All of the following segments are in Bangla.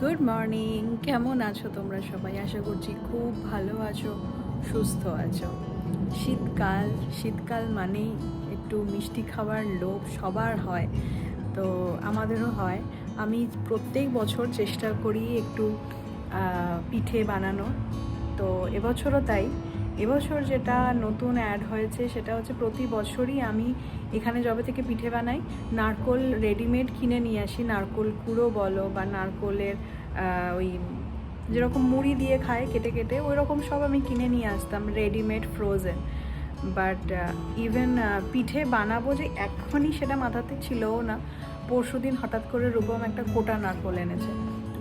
গুড মর্নিং, কেমন আছো তোমরা সবাই? আশা করছি খুব ভালো আছো, সুস্থ আছো। শীতকাল শীতকাল মানেই একটু মিষ্টি খাবার লোভ সবার হয়, তো আমাদেরও হয়। আমি প্রত্যেক বছর চেষ্টা করি একটু পিঠে বানানোর, তো এবছরও তাই। এবছর যেটা নতুন অ্যাড হয়েছে সেটা হচ্ছে প্রতি বছরই আমি এখানে যবে থেকে পিঠে বানাই, নারকোল রেডিমেড কিনে নিয়ে আসি। নারকোল কুড়ো বলো বা নারকোলের ওই যেরকম মুড়ি দিয়ে খায় কেটে কেটে, ওই রকম সব আমি কিনে নিয়ে আসতাম রেডিমেড ফ্রোজেন। বাট ইভেন পিঠে বানাবো যে এখনই সেটা মাথাতে ছিলও না। পরশুদিন হঠাৎ করে রূপম একটা গোটা নারকোল এনেছে।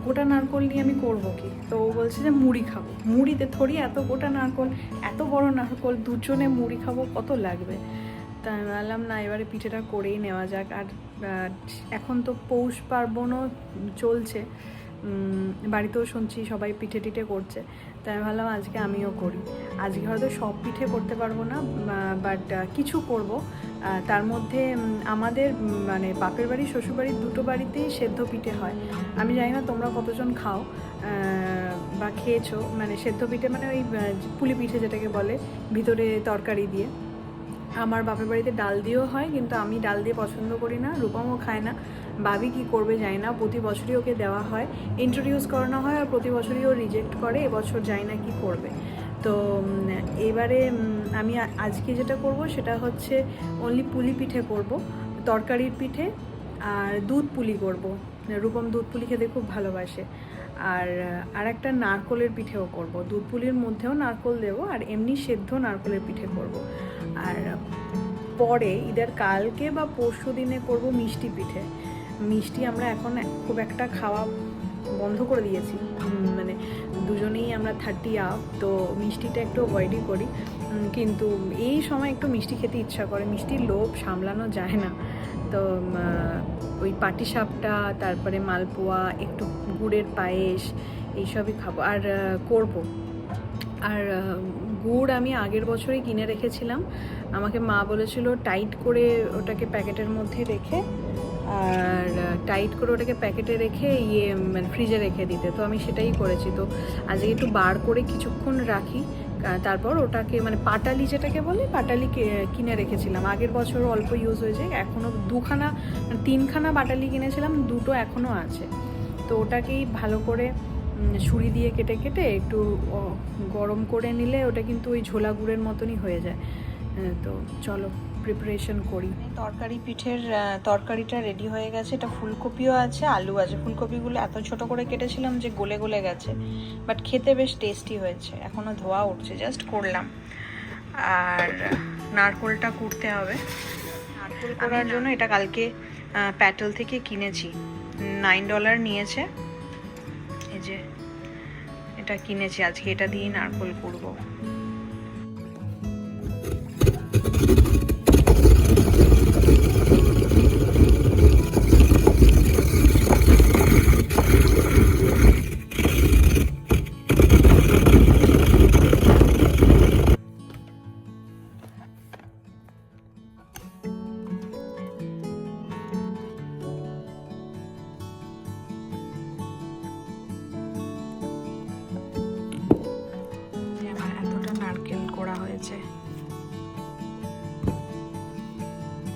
গোটা নারকোল নিয়ে আমি করবো কি? তো ও বলছে যে মুড়ি খাবো। মুড়িতে থরি এত গোটা নারকোল, এত বড় নারকোল, দুজনে মুড়ি খাবো, কত লাগবে? তা আমি ভাবলাম না, এবারে পিঠেটা করেই নেওয়া যাক। আর এখন তো পৌষ পার্বণও চলছে, বাড়িতেও শুনছি সবাই পিঠে টিঠে করছে। তাই আমি ভাবলাম আজকে আমিও করি। আজকে হয়তো সব পিঠে করতে পারবো না, বাট কিছু করব। তার মধ্যে আমাদের মানে বাপের বাড়ি শ্বশুরবাড়ির দুটো বাড়িতেই সেদ্ধ পিঠে হয়। আমি জানি না তোমরা কতজন খাও বা খেয়েছো। মানে সেদ্ধ পিঠে মানে ওই পুলি পিঠে যেটাকে বলে, ভিতরে তরকারি দিয়ে। আমার বাপের বাড়িতে ডাল দিয়েও হয়, কিন্তু আমি ডাল দিয়ে পছন্দ করি না, রূপমও খায় না। ভাবি কি করবে জানি না, প্রতি বছরই ওকে দেওয়া হয়, ইন্ট্রোডিউস করানো হয়, আর প্রতি বছরই ও রিজেক্ট করে। এবছর জানি না কি করবে। তো এবারে আমি আজকে যেটা করব সেটা হচ্ছে অনলি পুলি পিঠে করব, তরকারির পিঠে, আর দুধ পুলি করব। রূপম দুধ পুলি খেতে খুব ভালোবাসে। আর একটা নারকোলের পিঠেও করব, দুধ পুলির মধ্যেও নারকোল দেবো, আর এমনি সেদ্ধ নারকোলের পিঠে করব। আর পরে ঈদের কালকে বা পরশু দিনে করব মিষ্টি পিঠে। মিষ্টি আমরা এখন খুব একটা খাওয়া বন্ধ করে দিয়েছি, মানে দুজনেই আমরা 30 আপ, তো মিষ্টিটা একটু অ্যাভয়েডই করি। কিন্তু এই সময় একটু মিষ্টি খেতে ইচ্ছা করে, মিষ্টির লোভ সামলানো যায় না। তো ওই পাটিসাপটা, তারপরে মালপোয়া, একটু গুড়ের পায়েস, এইসবই খাবো আর করব। আর গুড় আমি আগের বছরই কিনে রেখেছিলাম। আমাকে মা বলেছিল টাইট করে ওটাকে প্যাকেটের মধ্যে রেখে, আর টাইট করে ওটাকে প্যাকেটে রেখে মানে ফ্রিজে রেখে দিতে। তো আমি সেটাই করেছি। তো আজকে একটু বার করে কিছুক্ষণ রাখি, তারপর ওটাকে মানে পাটালি যেটাকে বলে, পাটালি কিনে রেখেছিলাম। আগের বছর অল্প ইউজ হয়েছে, এখনও দুখানা মানে 3খানা পাটালি কিনেছিলাম, দুটো এখনও আছে। তো ওটাকেই ভালো করে ছুরি দিয়ে কেটে কেটে একটু গরম করে নিলে ওটা কিন্তু ওই ঝোলা গুড়ের মতনই হয়ে যায়। তো চলো প্রিপারেশন করি। তরকারি পিঠের তরকারিটা রেডি হয়ে গেছে। এটা ফুলকপিও আছে, আলু আছে। ফুলকপিগুলো এত ছোট করে কেটেছিলাম যে গলে গলে গেছে, বাট খেতে বেশ টেস্টি হয়েছে। এখনও ধোয়া উঠছে, জাস্ট করলাম। আর নারকোলটা কুটতে হবে। নারকোল করার জন্য এটা কালকে প্যাটেল থেকে কিনেছি, $9 নিয়েছে। এই যে এটা কিনেছি, আজকে এটা দিয়েই নারকোল কুড়বো। নারকেল করা হয়েছে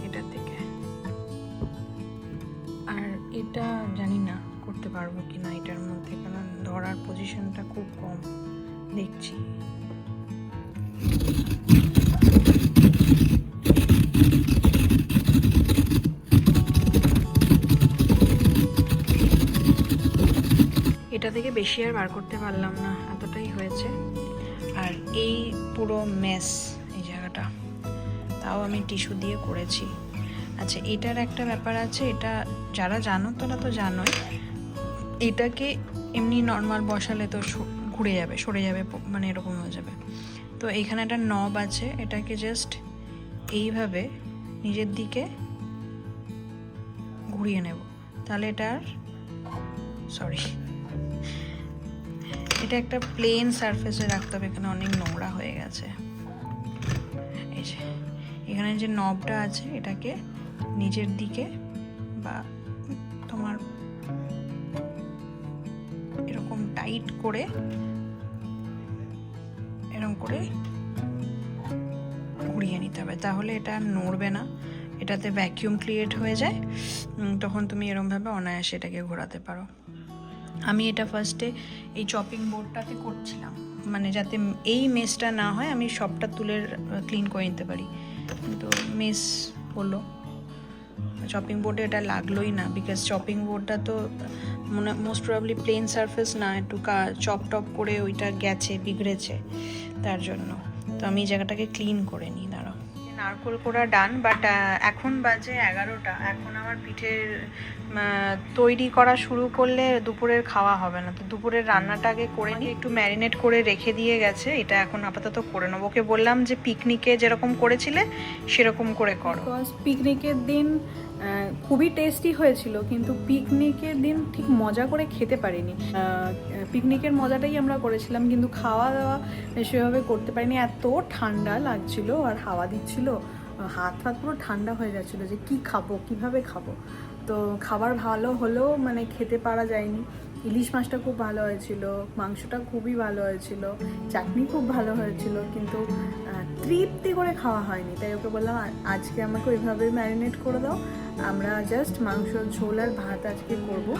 এটা থেকে। আর এটা জানি না করতে পারবো কিনা এটার মধ্যে, কারণ ধরার পজিশনটা খুব কম দেখছি। এটা থেকে বেশি আর বার করতে পারলাম না, এতটাই হয়েছে। আর এই পুরো মেস এই জায়গাটা, তাও আমি টিস্যু দিয়ে করেছি। আচ্ছা, এটার একটা ব্যাপার আছে, এটা যারা জানো তারা তো জানোই, এটাকে এমনি নর্মাল বসালে তো ঘুরে যাবে, সরে যাবে, মানে এরকম হয়ে যাবে। তো এইখানে একটা নব আছে, এটাকে জাস্ট এইভাবে নিজের দিকে ঘুরিয়ে নেব, তাহলে এটার এটা একটা প্লেন সারফেসে রাখতে হবে। এখানে অনেক নোংরা হয়ে গেছে। এই যে এখানে যে নবটা আছে, এটাকে নিজের দিকে বা তোমার টাইট করে এরকম করে ঘুরিয়ে নিতে হবে, তাহলে এটা নড়বে না, এটাতে ভ্যাকিউম ক্রিয়েট হয়ে যায়, তখন তুমি এরকমভাবে অনায়াসে এটাকে ঘোরাতে পারো। আমি এটা ফার্স্টে এই চপিং বোর্ডটাতে করছিলাম, মানে যাতে এই মেসটা না হয়, আমি সবটা তুলে ক্লিন করে নিতে পারি, কিন্তু মেস হলো। চপিং বোর্ডে এটা লাগলোই না, বিকজ চপিং বোর্ডটা তো মোস্ট প্রবাবলি প্লেন সারফেস না, একটু চপ টপ করে ওইটা গেছে, বিগড়েছে, তার জন্য। তো আমি এই জায়গাটাকে ক্লিন করে নিই। দাঁড়াও, নারকোল কোড়া ডান, বাট এখন বাজে 11টা। এখন আমার পিঠের তৈরি করা শুরু করলে দুপুরের খাওয়া হবে না, তো দুপুরের রান্নাটা আগে করে নিই। একটু ম্যারিনেট করে রেখে দিয়ে গেছে, এটা এখন আপাতত করে নেবো। ওকে বললাম যে পিকনিকে যেরকম করেছিলে সেরকম করে করো। বিকজ পিকনিকের দিন খুবই টেস্টি হয়েছিল, কিন্তু পিকনিকের দিন ঠিক মজা করে খেতে পারিনি। পিকনিকের মজাটাই আমরা করেছিলাম, কিন্তু খাওয়া দাওয়া সেভাবে করতে পারিনি। এত ঠান্ডা লাগছিল আর হাওয়া দিচ্ছিল, হাত পুরো ঠান্ডা হয়ে যাচ্ছিলো যে কি খাবো, কিভাবে খাবো। তো খাবার ভালো হলেও মানে খেতে পারা যায়নি। ইলিশ মাছটা খুব ভালো হয়েছিল, মাংসটা খুবই ভালো হয়েছিল, চাটনি খুব ভালো হয়েছিল, কিন্তু তৃপ্তি করে খাওয়া হয়নি। তাই ওকে বললাম আজকে আমাকে ওইভাবে ম্যারিনেট করে দাও, আমরা জাস্ট মাংস ঝোল আর ভাত আজকে করবো,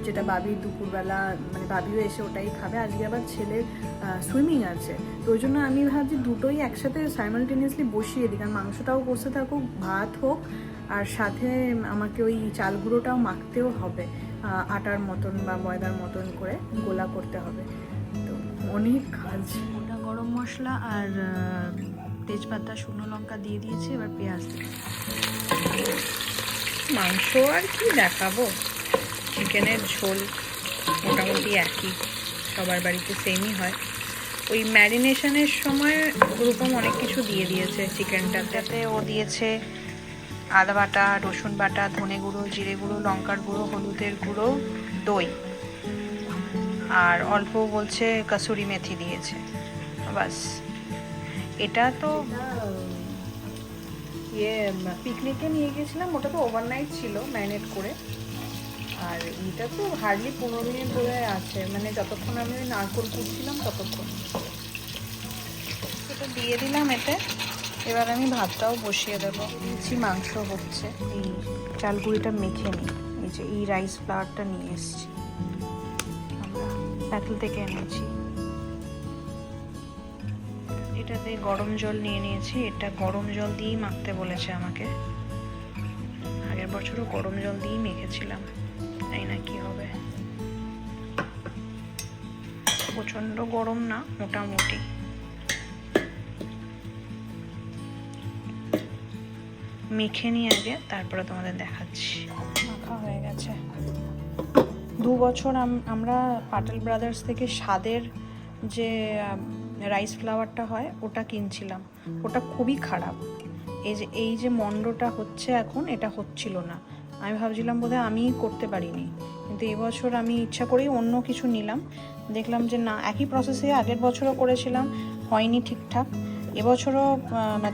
যেটা বাবি দুপুরবেলা, মানে বাবিও এসে ওটাই খাবে। আজকে আবার ছেলের সুইমিং আছে, তো ওই জন্য আমি ভাবছি দুটোই একসাথে সাইমালটেনিয়াসলি বসিয়ে দিই, কারণ মাংসটাও কষতে থাকুক, ভাত হোক, আর সাথে আমাকে ওই চাল গুঁড়োটাও মাখতেও হবে, আটার মতন বা ময়দার মতন করে গোলা করতে হবে। তো অনেক কাজ। ওটা গরম মশলা আর তেজপাতা, শুকনো লঙ্কা দিয়ে দিয়েছি, এবার পেঁয়াজ দিয়েছি। মাংস আর কি দেখাবো, চিকেনের ঝোল মোটামুটি একই, সবার বাড়িতে সেমই হয়। ওই ম্যারিনেশনের সময় ওরকম অনেক কিছু দিয়ে দিয়েছে চিকেনটাতে। ও দিয়েছে আদা বাটা, রসুন বাটা, ধনে গুঁড়ো, জিরে গুঁড়ো, লঙ্কার গুঁড়ো, হলুদের গুঁড়ো, দই, আর অল্প বলছে কসুরি মেথি দিয়েছে, বাস। এটা তো পিকনিকে নিয়ে গেছিলাম, ওটা তো ওভারনাইট ছিল ম্যারিনেট করে, আর এটা তো হার্ডলি 15 মিনিট ধরে আছে, মানে যতক্ষণ আমি ওই নারকোল কুটছিলাম ততক্ষণ। এটা দিয়ে দিলাম এতে। এবার আমি ভাতটাও বসিয়ে দেবো। দিচ্ছি, মাংস হচ্ছে, এই চালগুড়িটা মেখে নিই। এই যে এই রাইস ফ্লাওয়ারটা নিয়ে এসেছি, আমরা প্যাকেল থেকে এনেছি। এটাতে গরম জল নিয়ে নিয়েছি, এটা গরম জল দিয়েই মাখতে বলেছে আমাকে। আগের বছরও গরম জল দিয়েই মেখেছিলাম, তাই না কি হবে। প্রচণ্ড গরম না, মোটামুটি। মেখে নিয়ে আগে, তারপরে তোমাদের দেখাচ্ছি। মাখা হয়ে গেছে। 2 বছর আমরা পাটেল ব্রাদার্স থেকে স্বাদের যে রাইস ফ্লাওয়ারটা হয় ওটা কিনছিলাম, ওটা খুবই খারাপ। এই যে মন্ডটা হচ্ছে এখন, এটা হচ্ছিল না। আমি ভাবছিলাম বোধহয় আমি করতে পারিনি, কিন্তু এবছর আমি ইচ্ছা করেই অন্য কিছু নিলাম, দেখলাম যে না, একই প্রসেসে আগের বছরও করেছিলাম, হয়নি ঠিকঠাক। এবছরও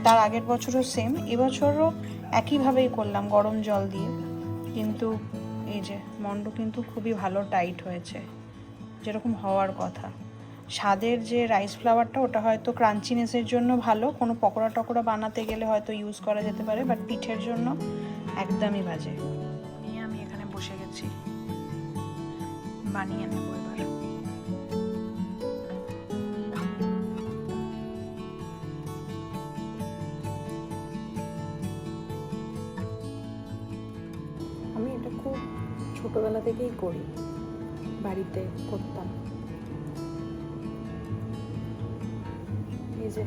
তার আগের বছরও সেম, এবছরও একইভাবেই করলাম গরম জল দিয়ে, কিন্তু এই যে মন্ড কিন্তু খুবই ভালো টাইট হয়েছে, যেরকম হওয়ার কথা। স্বাদের যে রাইস ফ্লাওয়ারটা, ওটা হয়তো ক্রাঞ্চিনেসের জন্য ভালো, কোনো পকোড়া টকোড়া বানাতে গেলে হয়তো ইউজ করা যেতে পারে, বাট পিঠের জন্য একদমই বাজে। নিয়ে আমি এখানে বসে গেছি, বানিয়ে নেবো এবার। আমি এটা খুব ছোটবেলা থেকেই করি, বাড়িতে করতাম। এই যে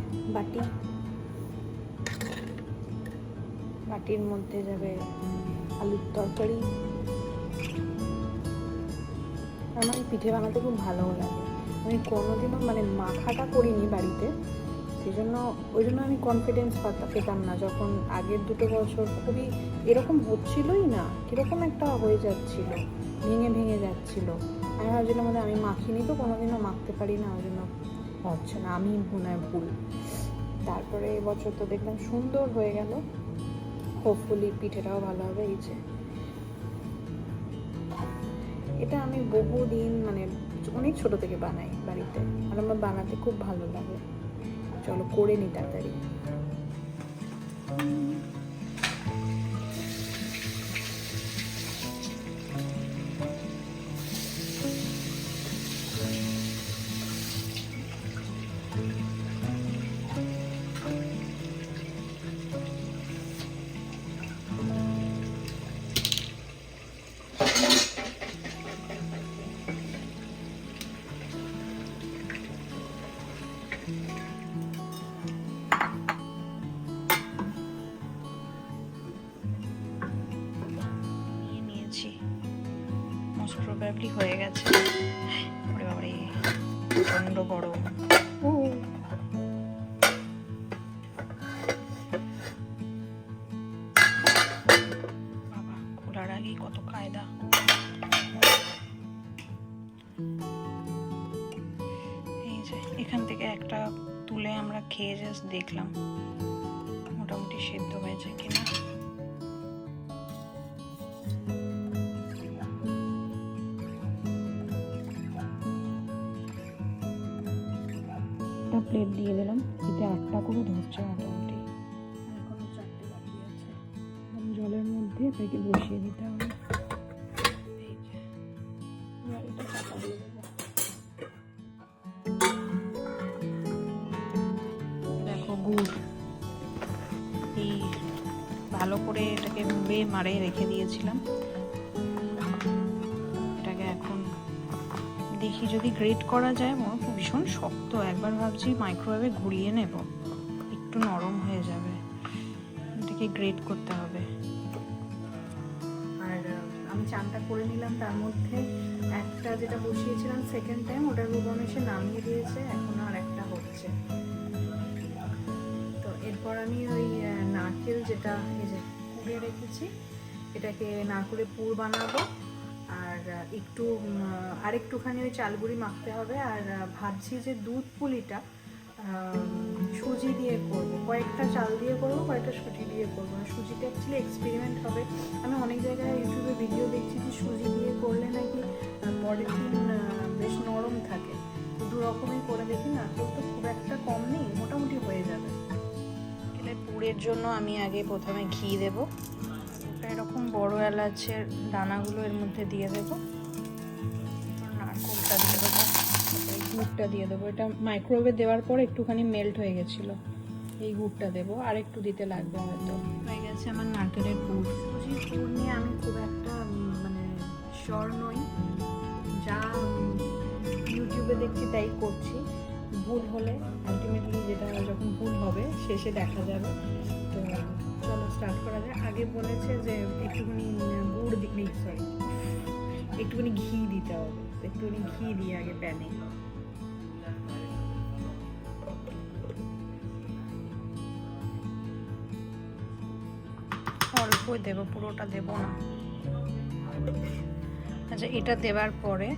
বাটির মধ্যে যাবে আলুর তরকারি। আমার পিঠে বানাতে খুব ভালোও লাগে। আমি কোনোদিনও মানে মাখাটা করিনি বাড়িতে, ওই জন্য আমি কনফিডেন্স পেতাম না। যখন আগের 2 বছর খুবই এরকম হচ্ছিলই না, কীরকম একটা হয়ে যাচ্ছিল, ভেঙে যাচ্ছিল। আমি ভাবছিলাম যে আমি মাখিনি, তো কোনোদিনও মাখতে পারি না, ওই জন্য হচ্ছে না, আমি মনে হয় ভুল। তারপরে এবছর তো দেখলাম সুন্দর হয়ে গেল, হোপফুলি পিঠেটাও ভালো হবে। এই যে এটা আমি বহুদিন, মানে অনেক ছোট থেকে বানাই বাড়িতে, আর আমার বানাতে খুব ভালো লাগে। চলো করে নি তাড়াতাড়ি। মোস্ট প্রবাবলি হয়ে গেছে। ওরে বাবারে প্রচন্ড গরম। বাবা খোলার আগেই কত কায়দা। এই যে এখান থেকে একটা তুলে আমরা খেয়ে জাস্ট দেখলাম মোটামুটি সেদ্ধ হয়েছে কিনা। প্লেট দিয়ে দিলাম, এতে 8টা করে ধরছে মোটামুটি, এখনো 4টে বাকি আছে। জলের মধ্যে এটাকে বসিয়ে দিতে হবে। এই যে এটা চাপা দিয়ে দেবো। দেখো গুড়, এই ভালো করে এটাকে ডুবে মারে রেখে দিয়েছিলাম। এটাকে এখন দেখি যদি গ্রেট করা যায়। ভীষণ শক্ত, একবার ভাবছি মাইক্রোওয়েভে ঘুরিয়ে নেব, একটু নরম হয়ে যাবে। এটাকে গ্রেট করতে হবে। আর আমি চানটা করে নিলাম, তার মধ্যে একটা যেটা বসিয়েছিলাম সেকেন্ড টাইম, ওটা রুবন এসে নামিয়ে দিয়েছে, এখন আর একটা হচ্ছে। তো এরপর আমি ওই নারকেল যেটা এই যে কুড়ে রেখেছি, এটাকে নারকেলের পুর বানাবো। আর আরেকটুখানি ওই চালগুড়ি মাখতে হবে। আর ভাবছি যে দুধ পুলিটা সুজি দিয়ে করব, কয়েকটা চাল দিয়ে করবো, কয়েকটা সুজি দিয়ে করবো। সুজিটা অ্যাকচুয়ালি এক্সপেরিমেন্ট হবে। আমি অনেক জায়গায় ইউটিউবে ভিডিও দেখছি যে সুজি দিয়ে করলে নাকি পরের দিন বেশ নরম থাকে। দু রকমই করে দেখি, নারকেল তো খুব একটা কম নেই, মোটামুটি হয়ে যাবে। পুরের জন্য আমি আগে প্রথমে ঘি দেবো। এরকম বড় এলাচের দানাগুলো এর মধ্যে দিয়ে দেবো, নারকেলটা দিয়ে দেবো, এই গুড়টা দিয়ে দেবো। এটা মাইক্রোওয়েভে দেওয়ার পর একটুখানি মেল্ট হয়ে গেছিলো। এই গুড়টা দেবো, আর একটু দিতে লাগবে হয়তো। হয়ে গেছে আমার নারকেলের পুর। সুজির পুর নিয়ে আমি খুব একটা মানে শিওর নই, যা ইউটিউবে দেখছি তাই করছি। ভুল হলে আলটিমেটলি যেটা যখন ভুল হবে শেষে দেখা যাবে। তো চলো স্টার্ট করা যায়। আগে বলেছে যে একটুখানি গুড় একটুখানি ঘি দিতে হবে, একটুখানি ঘি দিয়ে আগে প্যানে। অল্পই দেবো, পুরোটা দেবো না। আচ্ছা, এটা দেওয়ার পরে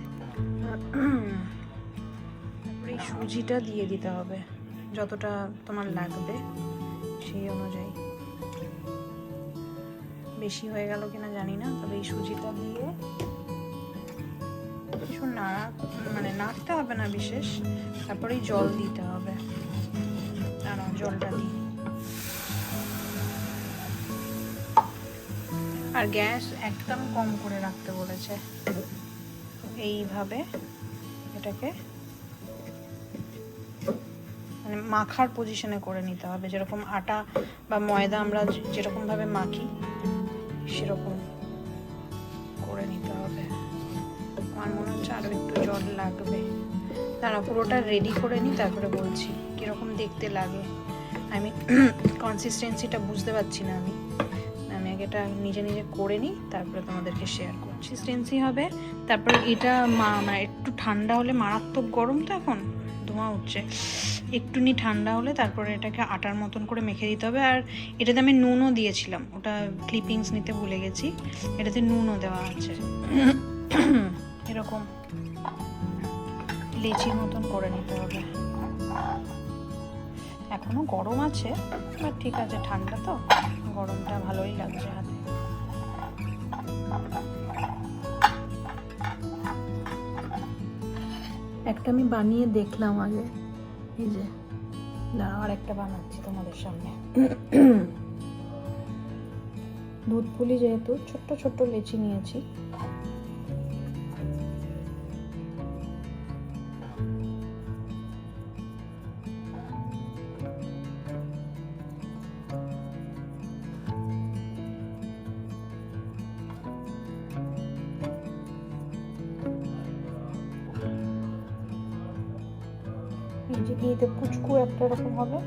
এই সুজিটা দিয়ে দিতে হবে, যতটা তোমার লাগবে সেই অনুযায়ী। বেশি হয়ে গেল কিনা জানি না, তবে এই সুজিটা দিয়ে কিছু নাড়তে হবে না বিশেষ। তারপরেই জল দিতে হবে। জলটা দিই। আর গ্যাস একদম কম করে রাখতে বলেছে। এইভাবে এটাকে মানে মাখার পজিশনে করে নিতে হবে, যেরকম আটা বা ময়দা আমরা যেরকম ভাবে মাখি সেরকম করে নিতে হবে। আমার মনে হচ্ছে আরো একটু জল লাগবে। দাঁড়া, পুরোটা রেডি করে নিই, তারপরে বলছি কিরকম দেখতে লাগে। আমি কনসিস্টেন্সিটা বুঝতে পারছি না। আমি এটা নিজে নিজে করে নিই, তারপরে তোমাদেরকে শেয়ার করছি। কনসিস্টেন্সি হবে। তারপরে এটা মানে একটু ঠান্ডা হলে, মারাত্মক গরম তো এখন, ধোঁয়া উঠছে, একটুনি ঠান্ডা হলে তারপরে এটাকে আটার মতন করে মেখে দিতে হবে। আর এটাতে আমি নুনও দিয়েছিলাম, ওটা ক্লিপিংস নিতে ভুলে গেছি। এটাতে নুনও দেওয়া আছে। এরকম লেচির মতন করে নিতে হবে। এখনো গরম আছে, বাট ঠিক আছে, ঠান্ডা তো, গরমটা ভালোই লাগছে হাতে। একটা আমি বানিয়ে দেখলাম আগে, এই যে আর একটা বানাচ্ছি তোমাদের সামনে। দুধ পুলি যেহেতু ছোট্ট ছোট্ট লেচি নিয়েছি, এই যে এইটা কুচকু একটা রকম হবে,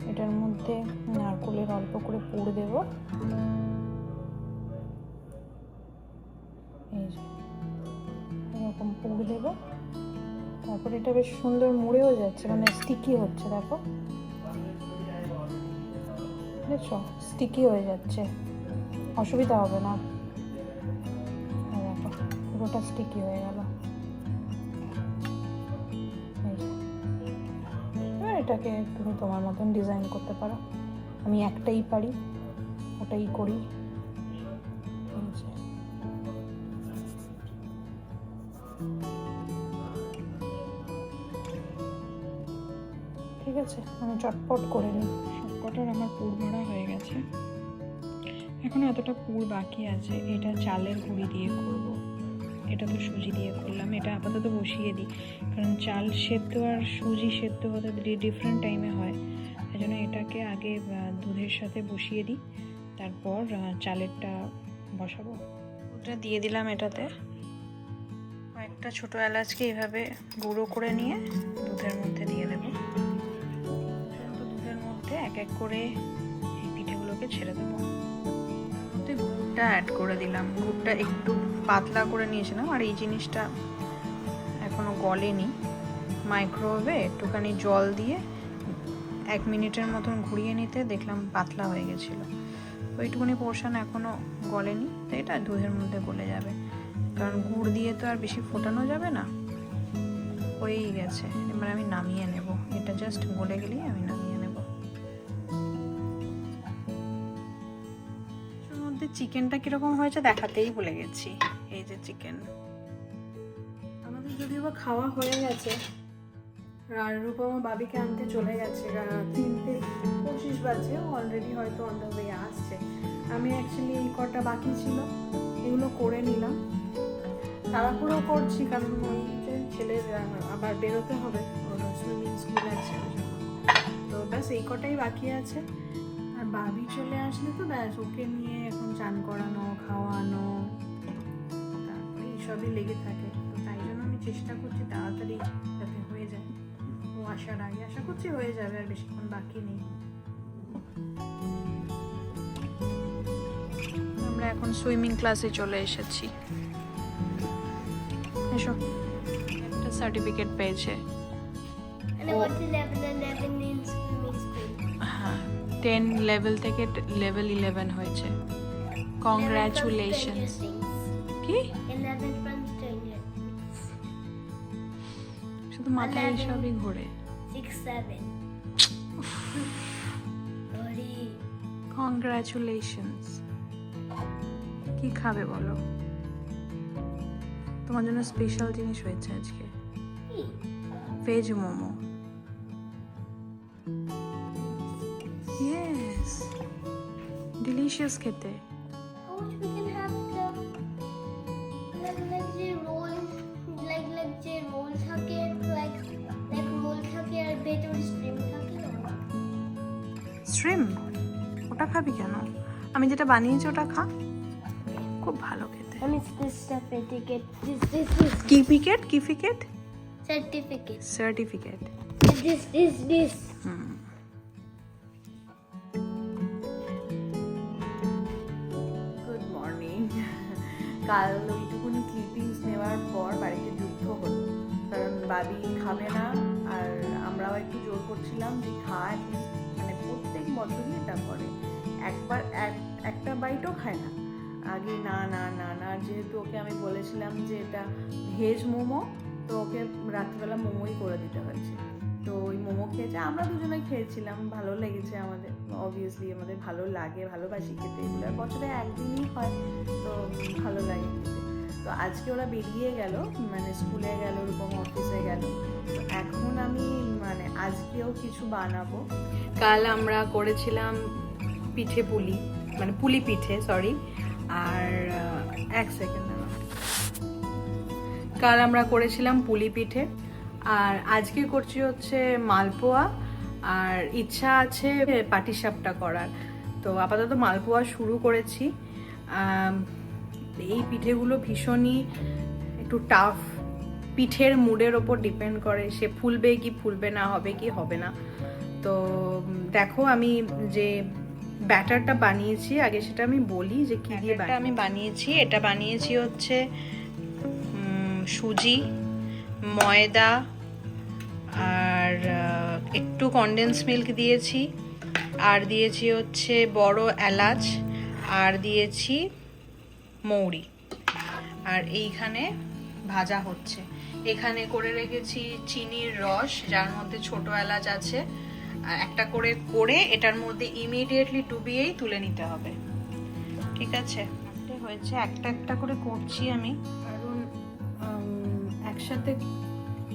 এটার মধ্যে নারকেলের অল্প করে পুর দেব, এই যে এরকম পুর দেব। তারপর এটা বেশ সুন্দর মুড়েও যাচ্ছে, মানে স্টিকি হচ্ছে, দেখো বুঝছো, স্টিকি হয়ে যাচ্ছে, অসুবিধা হবে না। দেখো পুরোটা স্টিকি হয়ে গেল। এটাকে তুমি তোমার মতন ডিজাইন করতে পারো, আমি একটাই পারি, ওটাই করি। ঠিক আছে, আমি চটপট করে নিই। সবকটার আমার পুর ভরা হয়ে গেছে, এখন এতটা পুর বাকি আছে। এটা চালের গুঁড়ি দিয়ে করব, এটা তো সুজি দিয়ে করলাম। এটা আপাতত বসিয়ে দিই, কারণ চাল সেদ্ধ আর সুজি সেদ্ধ হতে ডিফারেন্ট টাইমে হয়, এই জন্য এটাকে আগে দুধের সাথে বসিয়ে দিই, তারপর চালেরটা বসাবো। ওটা দিয়ে দিলাম, এটাতে কয়েকটা ছোটো এলাচকে এইভাবে গুঁড়ো করে নিয়ে দুধের মধ্যে দিয়ে দেবো। দুধের মধ্যে এক এক করে এই পিঠেগুলোকে ছেড়ে দেবো। গুড়টা অ্যাড করে দিলাম, গুড়টা একটু পাতলা করে নিয়েছিলাম, আর এই জিনিসটা এখনো গলেনি। মাইক্রোওয়েভে একটুখানি জল দিয়ে 1 মিনিটের মতন ঘুরিয়ে নিতে দেখলাম পাতলা হয়ে গেছিলো। ওইটুকুনি পোর্শন এখনো গলেনি, তো এটা দুধের মধ্যে গলে যাবে, কারণ গুড় দিয়ে তো আর বেশি ফোটানো যাবে না। হয়েই গেছে, এবার আমি নামিয়ে নেব। এটা জাস্ট গলে গেলেই আমি নামিয়ে নেব। চিকেনটা কিরকম হয়েছে দেখাতেই ভুলে গেছি। এই যে চিকেন আমাদের যদিও বা খাওয়া হয়ে গেছে, রূপা আমার বাবিকে আনতে চলে গেছে, 3:25 বাজে, অলরেডি হয়তো অন দ্য ওয়ে আসছে। আমি অ্যাকচুয়ালি এই কটা বাকি ছিল এগুলো করে নিলাম, তাড়াহুড়ো করছি, কারণ ওই যে ছেলের আবার বেরোতে হবে, ওর সুইমিং স্কুল আছে, তো ব্যাস এই কটাই বাকি আছে। আর বাবি চলে আসলে তো ব্যাস ওকে নিয়ে এখন চান করানো, খাওয়ানো, তারপরে এইসবই লেগে থাকে। তো তাই জন্য আমি চেষ্টা করছি তাড়াতাড়ি যাতে হয়ে যায়, ও আসার আগে। আশা করছি হয়ে যাবে, আর বেশিক্ষণ বাকি নেই। আমরা এখন সুইমিং ক্লাসে চলে এসেছি। এসো, একটা সার্টিফিকেট পেয়েছে। হ্যাঁ, 10 লেভেল থেকে লেভেল 11 হয়েছে। কংগ্রাচুলেশনস। কি শুধু মাথায় এসবই ঘোরে। 6, 7 কংগ্রাচুলেশনস। কি খাবে বলো? তোমার জন্য স্পেশাল জিনিস হয়েছে আজকে, ভেজ মোমো। ইয়েস, ডিলিশিয়াস খেতে। we can have the like the roll, like the roll থাকে, like roll থাকে আর ভেতরে স্ট্রিম থাকে। স্ট্রিম? ওটা খাবি কেন? আমি যেটা বানিয়েছি ওটা খা, খুব ভালো খেতে। And it's this certificate, this কি পিকেট? কি পিকেট? certificate, certificate. this good morning. কাল ওইটুকুনি ক্লিপিংস নেওয়ার পর বাড়িতে যুদ্ধ হলো, কারণ বাবি খাবে না, আর আমরাও একটু জোর করছিলাম যে খায়, মানে প্রত্যেক বছরই এটা করে, একবার একটা বাইটও খায় না। আগে না না না না, যেহেতু ওকে আমি বলেছিলাম যে এটা ভেজ মোমো, তো ওকে রাত্রিবেলা মোমোই করে দিতে হয়েছে। তো ওই মোমো খেয়েছে, আমরা দুজনে খেয়েছিলাম, ভালো লেগেছে আমাদের। অবভিয়াসলি আমাদের ভালো লাগে, ভালোবাসি খেতে এগুলো, আর বছরে একদিনই হয়, তো ভালো লাগে খেতে। তো আজকে ওরা বেরিয়ে গেল, মানে স্কুলে গেল, রূপম অফিসে গেল, গেল। তো এখন আমি মানে আজকেও কিছু বানাবো। কাল আমরা করেছিলাম পিঠে পুলি, মানে পুলি পিঠে সরি। আর এক সেকেন্ড, কাল আমরা করেছিলাম পুলি পিঠে, আর আজকে করছি হচ্ছে মালপোয়া, আর ইচ্ছা আছে পাটিসাপটা করার। তো আপাতত মালপোয়া শুরু করেছি। এই পিঠেগুলো ভীষণই একটু টাফ, পিঠের মুডের ওপর ডিপেন্ড করে, সে ফুলবে কি ফুলবে না, হবে কি হবে না। তো দেখো আমি যে ব্যাটারটা বানিয়েছি, আগে সেটা আমি বলি যে কি দিয়ে আমি বানিয়েছি। এটা বানিয়েছি হচ্ছে সুজি, ময়দা আর একটু কনডেন্স মিল্ক দিয়েছি, আর দিয়েছি হচ্ছে বড় এলাচ, আর দিয়েছি মৌরি, আর এইখানে ভাজা হচ্ছে। এখানে করে রেখেছি চিনির রস, যার মধ্যে ছোট এলাচ আছে, আর একটা করে করে এটার মধ্যে ইমিডিয়েটলি ডুবিয়েই তুলে নিতে হবে। ঠিক আছে, হয়েছে একটা একটা করে করছি আমি, কারণ একসাথে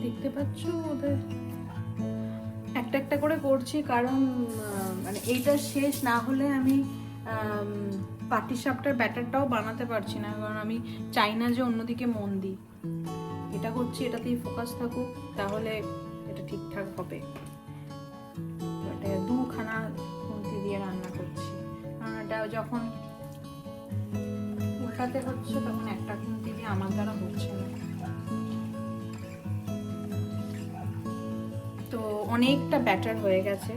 দেখতে পাচ্ছ ওদের একটা একটা করে করছি, কারণ মানে এইটা শেষ না হলে আমি পাটিসাপটার ব্যাটারটাও বানাতে পারছি না, কারণ আমি চাই না যে অন্যদিকে মন দিই। এটা করছি, এটাতেই ফোকাস থাকুক, তাহলে এটা ঠিকঠাক হবে। এটা দুখানা খুন্তি দিয়ে রান্না করছি, কারণ এটা যখন উল্টাতে হচ্ছে তখন একটা খুন্তি দিয়ে আমার দ্বারা হচ্ছে না। তো অনেকটা ব্যাটার হয়ে গেছে,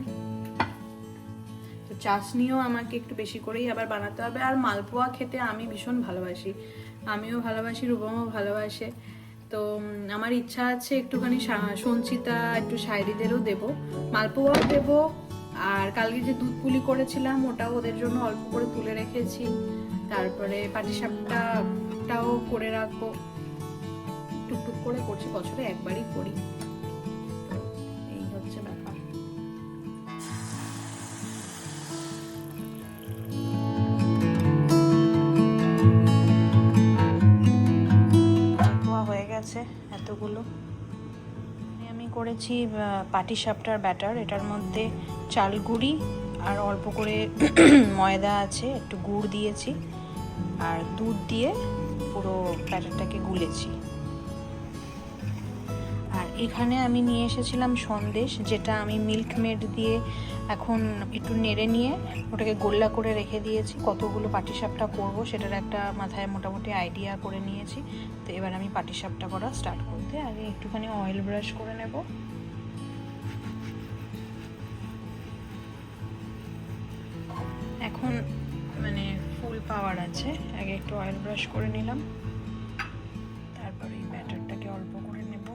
তো চাশনিও আমাকে একটু বেশি করেই আবার বানাতে হবে। আর মালপোয়া খেতে আমি ভীষণ ভালোবাসি, আমিও ভালোবাসি, রূপমও ভালোবাসে। তো আমার ইচ্ছা আছে একটুখানি সঞ্চিতা, একটু শায়রিদেরও দেবো, মালপোয়াও দেবো। আর কালকে যে দুধ পুলি করেছিলাম ওটাও ওদের জন্য অল্প করে তুলে রেখেছি। তারপরে পাটিসাপটাও করে রাখবো, টুকটুক করে করছি, বছরে একবারই করি। এই হচ্ছে ব্যাপার। হয়ে গেছে এতগুলো। আমি করেছি পাটিসাপটার ব্যাটার, এটার মধ্যে চাল গুঁড়ি আর অল্প করে ময়দা আছে, একটু গুড় দিয়েছি, আর দুধ দিয়ে পুরো ব্যাটারটাকে গুলেছি। আর এখানে আমি নিয়ে এসেছিলাম সন্দেশ, যেটা আমি মিল্ক মেড দিয়ে এখন একটু নেড়ে নিয়ে ওটাকে গোল্লা করে রেখে দিয়েছি। কতগুলো পাটিসাপটা করব সেটার একটা মাথায় মোটামুটি আইডিয়া করে নিয়েছি। তো এবার আমি পাটিসাপটা করা স্টার্ট করতে আগে একটুখানি অয়েল ব্রাশ করে নেব। এখন মানে ফুল পাওয়ার আছে, আগে একটু অয়েল ব্রাশ করে নিলাম, তারপরে এই ব্যাটারটাকে অল্প করে নেব।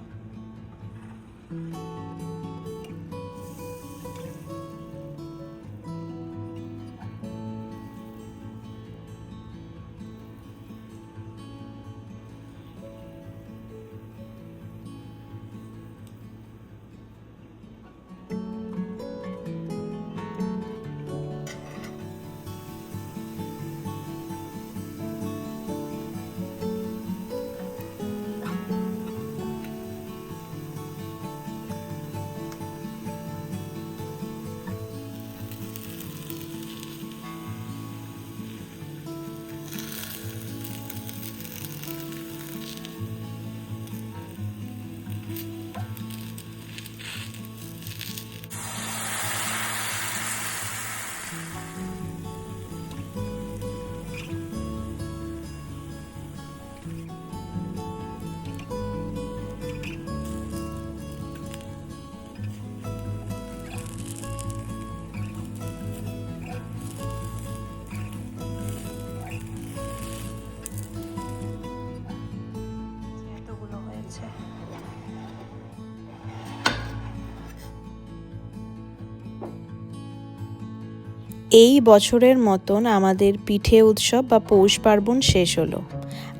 এই বছরের মতন আমাদের পিঠে উৎসব বা পৌষ পার্বণ শেষ হলো।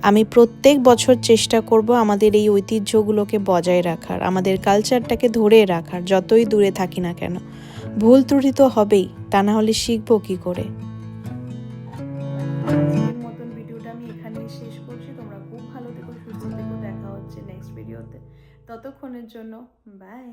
আমি প্রত্যেক বছর চেষ্টা করব আমাদের এই ঐতিহ্যগুলোকে বজায় রাখার, আমাদের কালচারটাকে ধরে রাখার, যতই দূরে থাকি না কেন। ভুল ত্রুটি তো হবেই, তা না হলে শিখবো কি করে। আজকের মতন ভিডিওটা আমি এখানেই শেষ করছি। তোমরা খুব ভালো থেকো, সুস্থ থেকো, দেখা হচ্ছে নেক্সট ভিডিওতে। ততক্ষণের জন্য বাই।